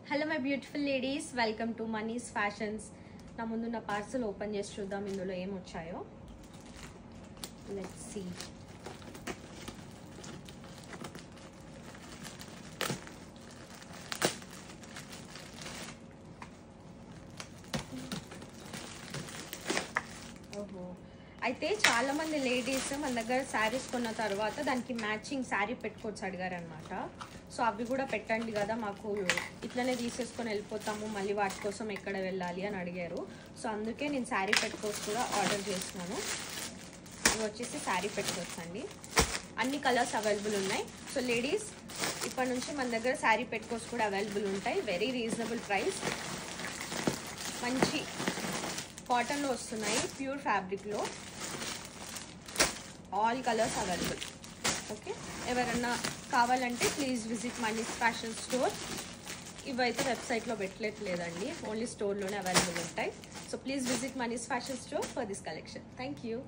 Hello my beautiful ladies, welcome to Manis fashions. నా ముందు నా పార్సల్ ఓపెన్ చేసి చూద్దాం ఇందులో ఏం వచ్చాయో. Let's see. ఓహో, అయితే చాలా మంది లేడీస్ మన దగ్గర శారీస్ కొన్న తర్వాత దానికి మ్యాచింగ్ శారీ పెట్టుకోవచ్చు అడిగారనమాట. సో అవి కూడా పెట్టండి కదా, మాకు ఇట్లనే తీసేసుకొని వెళ్ళిపోతాము, మళ్ళీ వాటి కోసం ఎక్కడ వెళ్ళాలి అని అడిగారు. సో అందుకే నేను శారీ పెట్టుకోవచ్చు కూడా ఆర్డర్ చేస్తున్నాను. ఇవి వచ్చేసి శారీ పెట్టుకోవచ్చు అండి, అన్ని కలర్స్ అవైలబుల్ ఉన్నాయి. సో లేడీస్, ఇప్పటి నుంచి మన దగ్గర శారీ పెట్టుకోవచ్చు కూడా అవైలబుల్ ఉంటాయి. వెరీ రీజనబుల్ ప్రైస్, మంచి కాటన్లో వస్తున్నాయి, ప్యూర్ ఫ్యాబ్రిక్లో, ఆల్ కలర్స్ అవైలబుల్. ఓకే, ఎవరన్నా కావాలంటే please visit Manis fashion store. ఇవైతే వెబ్సైట్లో పెట్టలేదండి, ఓన్లీ స్టోర్లోనే అవైలబుల్ ఉంటాయి. So please visit Manis fashion store for this collection. Thank you.